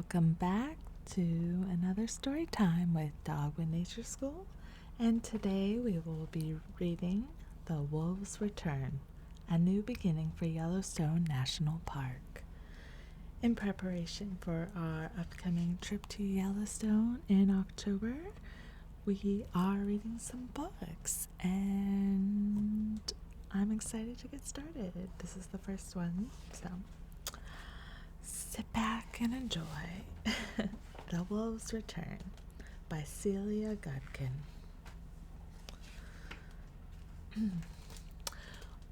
Welcome back to another story time with Dogwood Nature School, and today we will be reading The Wolves Return, a new beginning for Yellowstone National Park. In preparation for our upcoming trip to Yellowstone in October, we are reading some books, and I'm excited to get started. This is the first one, so sit back and enjoy. The Wolves Return by Celia Gudkin.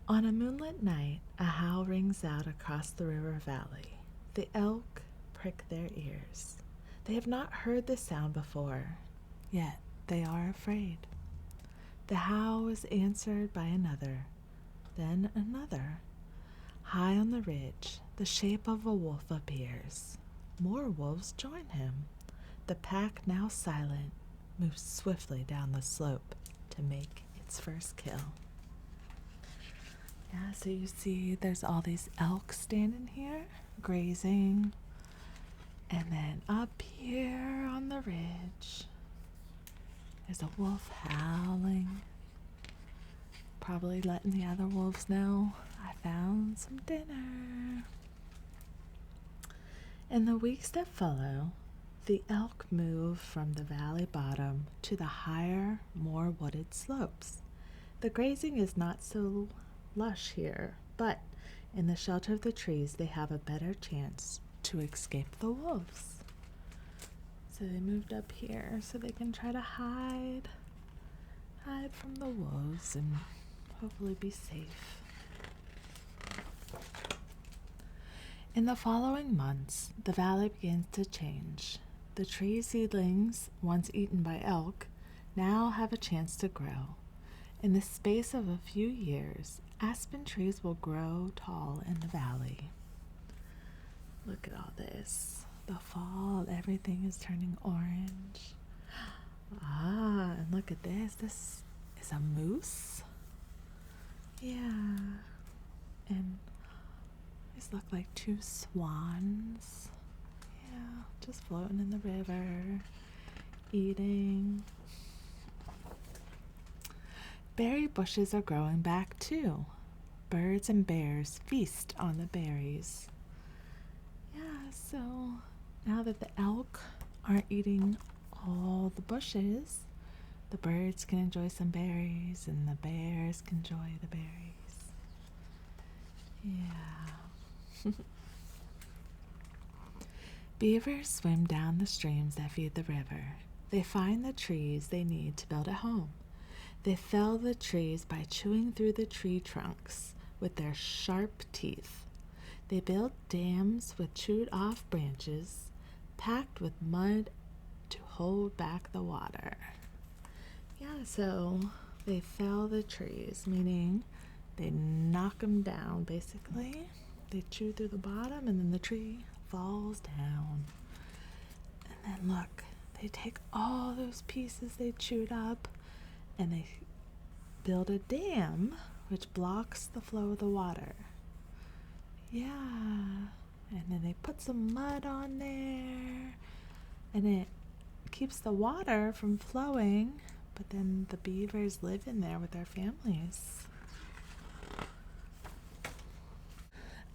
On a moonlit night, a howl rings out across the river valley. The elk prick their ears. They have not heard the sound before, yet they are afraid. The howl is answered by another, then another. High on the ridge, the shape of a wolf appears. More wolves join him. The pack, now silent, moves swiftly down the slope to make its first kill. Yeah, so you see there's all these elk standing here, grazing. And then up here on the ridge, there's a wolf howling. Probably letting the other wolves know I found some dinner. In the weeks that follow, the elk move from the valley bottom to the higher, more wooded slopes. The grazing is not so lush here, but in the shelter of the trees they have a better chance to escape the wolves. So they moved up here so they can try to hide from the wolves and hopefully be safe. In the following months, the valley begins to change. The tree seedlings, once eaten by elk, now have a chance to grow. In the space of a few years, aspen trees will grow tall in the valley. Look at all this. The fall, everything is turning orange. And look at this. This is a moose. Yeah. And these look like two swans. Yeah, just floating in the river, eating. Berry bushes are growing back too. Birds and bears feast on the berries. Yeah, so now that the elk aren't eating all the bushes, the birds can enjoy some berries and the bears can enjoy the berries. Yeah. Beavers swim down the streams that feed the river. They find the trees they need to build a home. They fell the trees by chewing through the tree trunks with their sharp teeth. They build dams with chewed off branches, packed with mud to hold back the water. Yeah, so they fell the trees, meaning they knock them down, basically. They chew through the bottom, and then the tree falls down. And then look, they take all those pieces they chewed up, and they build a dam, which blocks the flow of the water. Yeah, and then they put some mud on there, and it keeps the water from flowing, but then the beavers live in there with their families.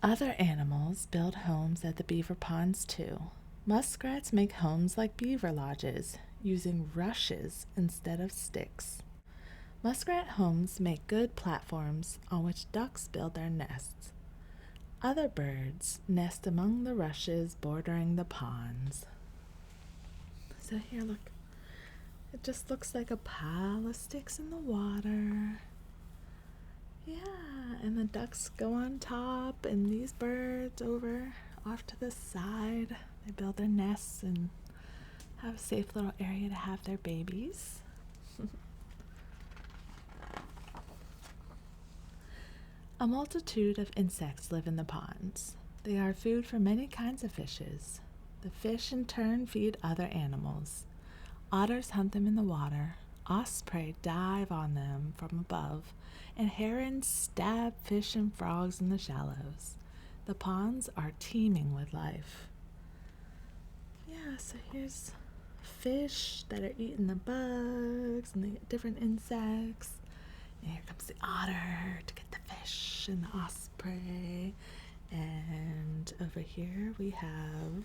Other animals build homes at the beaver ponds too. Muskrats make homes like beaver lodges, using rushes instead of sticks. Muskrat homes make good platforms on which ducks build their nests. Other birds nest among the rushes bordering the ponds. So here, look. It just looks like a pile of sticks in the water. Yeah, and the ducks go on top, and these birds over off to the side. They build their nests and have a safe little area to have their babies. A multitude of insects live in the ponds. They are food for many kinds of fishes. The fish in turn feed other animals. Otters hunt them in the water. Osprey dive on them from above, and herons stab fish and frogs in the shallows. The ponds are teeming with life. Yeah, so here's fish that are eating the bugs and the different insects. And here comes the otter to get the fish and the osprey. And over here we have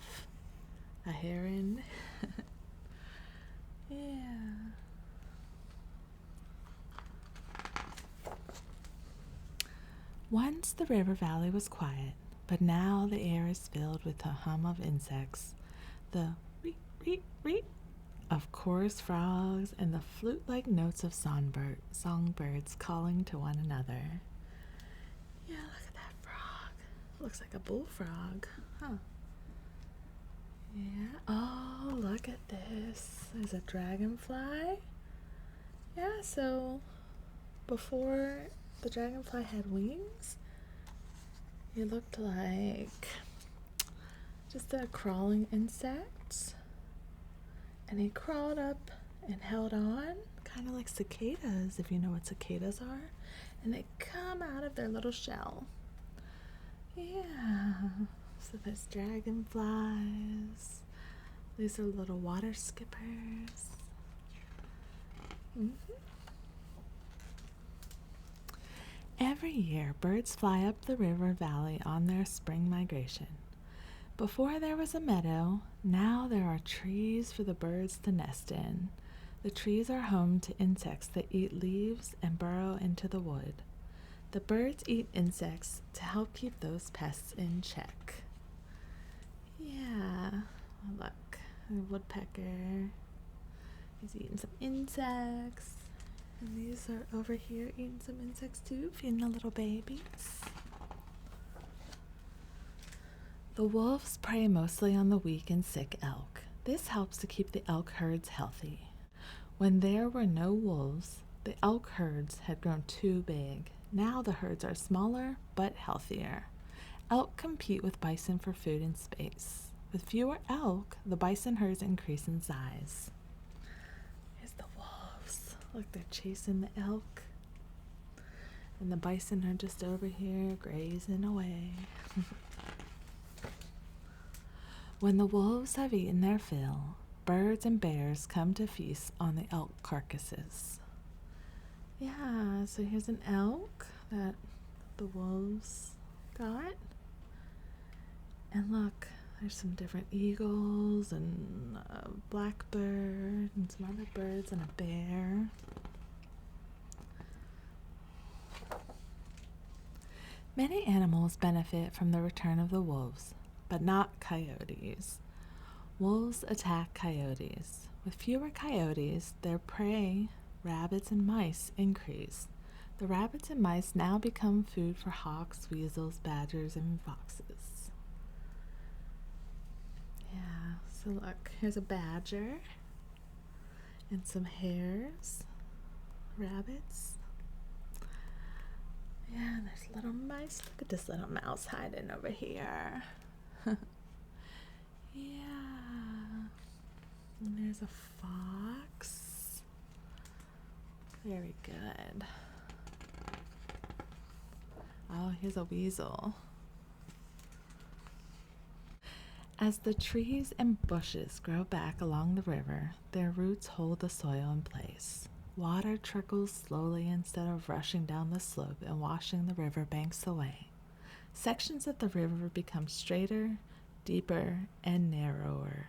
a heron. Yeah. Once the river valley was quiet, but now the air is filled with the hum of insects, the reet, reet, reet of chorus frogs, and the flute-like notes of songbirds calling to one another. Yeah, look at that frog. Looks like a bullfrog. Huh. Yeah. Oh, look at this. There's a dragonfly. Yeah, so before the dragonfly had wings, he looked like just a crawling insect. And he crawled up and held on, kind of like cicadas, if you know what cicadas are. And they come out of their little shell. Yeah. So there's dragonflies. These are little water skippers. Every year, birds fly up the river valley on their spring migration. Before there was a meadow, now there are trees for the birds to nest in. The trees are home to insects that eat leaves and burrow into the wood. The birds eat insects to help keep those pests in check. Yeah, look, a woodpecker. He's eating some insects. And these are over here eating some insects too, feeding the little babies. The wolves prey mostly on the weak and sick elk. This helps to keep the elk herds healthy. When there were no wolves, the elk herds had grown too big. Now the herds are smaller but healthier. Elk compete with bison for food and space. With fewer elk, the bison herds increase in size. Here's the wolves. Look, they're chasing the elk. And the bison are just over here grazing away. When the wolves have eaten their fill, birds and bears come to feast on the elk carcasses. Yeah, so here's an elk that the wolves got. And look, there's some different eagles and a blackbird and some other birds and a bear. Many animals benefit from the return of the wolves, but not coyotes. Wolves attack coyotes. With fewer coyotes, their prey, rabbits and mice, increase. The rabbits and mice now become food for hawks, weasels, badgers, and foxes. Yeah, so look, here's a badger and some hares, rabbits. Yeah, and there's little mice. Look at this little mouse hiding over here. Yeah. And there's a fox. Very good. Oh, here's a weasel. As the trees and bushes grow back along the river, their roots hold the soil in place. Water trickles slowly instead of rushing down the slope and washing the river banks away. Sections of the river become straighter, deeper, and narrower,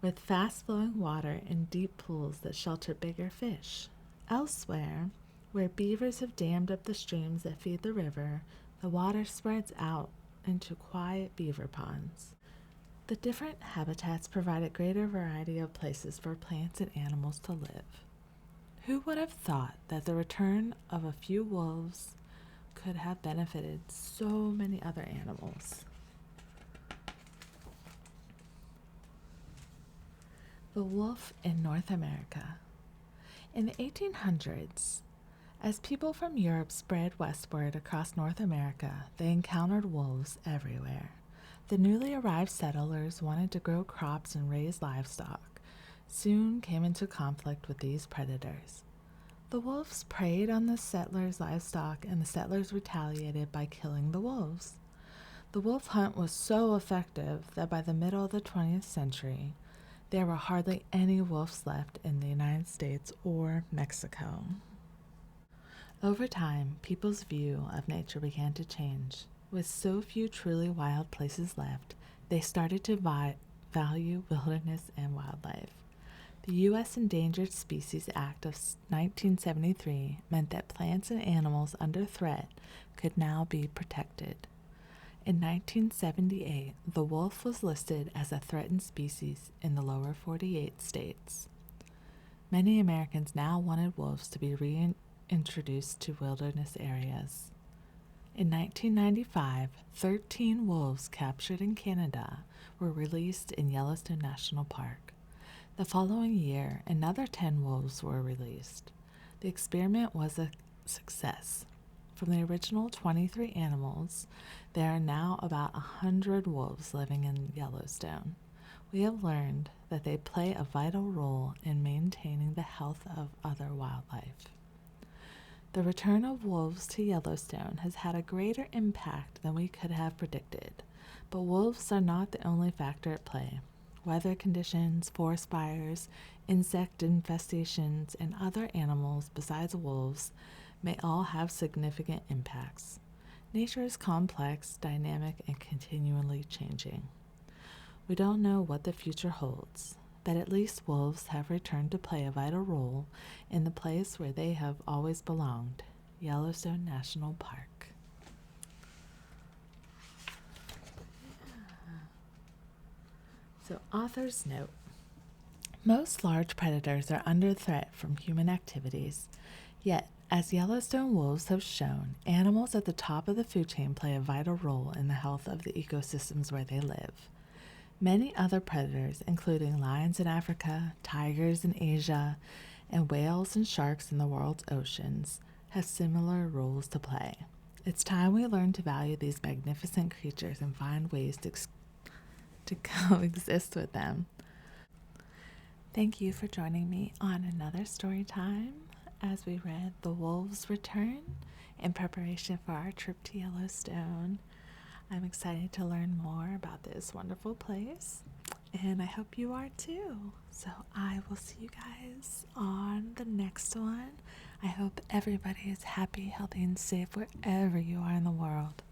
with fast-flowing water and deep pools that shelter bigger fish. Elsewhere, where beavers have dammed up the streams that feed the river, the water spreads out into quiet beaver ponds. The different habitats provide a greater variety of places for plants and animals to live. Who would have thought that the return of a few wolves could have benefited so many other animals? The wolf in North America. In the 1800s, as people from Europe spread westward across North America, they encountered wolves everywhere. The newly arrived settlers wanted to grow crops and raise livestock, soon came into conflict with these predators. The wolves preyed on the settlers' livestock, and the settlers retaliated by killing the wolves. The wolf hunt was so effective that by the middle of the 20th century, there were hardly any wolves left in the United States or Mexico. Over time, people's view of nature began to change. With so few truly wild places left, they started to value wilderness and wildlife. The U.S. Endangered Species Act of 1973 meant that plants and animals under threat could now be protected. In 1978, the wolf was listed as a threatened species in the lower 48 states. Many Americans now wanted wolves to be reintroduced to wilderness areas. In 1995, 13 wolves captured in Canada were released in Yellowstone National Park. The following year, another 10 wolves were released. The experiment was a success. From the original 23 animals, there are now about 100 wolves living in Yellowstone. We have learned that they play a vital role in maintaining the health of other wildlife. The return of wolves to Yellowstone has had a greater impact than we could have predicted, but wolves are not the only factor at play. Weather conditions, forest fires, insect infestations, and other animals besides wolves may all have significant impacts. Nature is complex, dynamic, and continually changing. We don't know what the future holds, but at least wolves have returned to play a vital role in the place where they have always belonged, Yellowstone National Park. So, author's note. Most large predators are under threat from human activities, yet, as Yellowstone wolves have shown, animals at the top of the food chain play a vital role in the health of the ecosystems where they live. Many other predators, including lions in Africa, tigers in Asia, and whales and sharks in the world's oceans, have similar roles to play. It's time we learn to value these magnificent creatures and find ways to coexist with them. Thank you for joining me on another story time as we read The Wolves Return in preparation for our trip to Yellowstone. I'm excited to learn more about this wonderful place, and I hope you are too. So I will see you guys on the next one. I hope everybody is happy, healthy, and safe wherever you are in the world.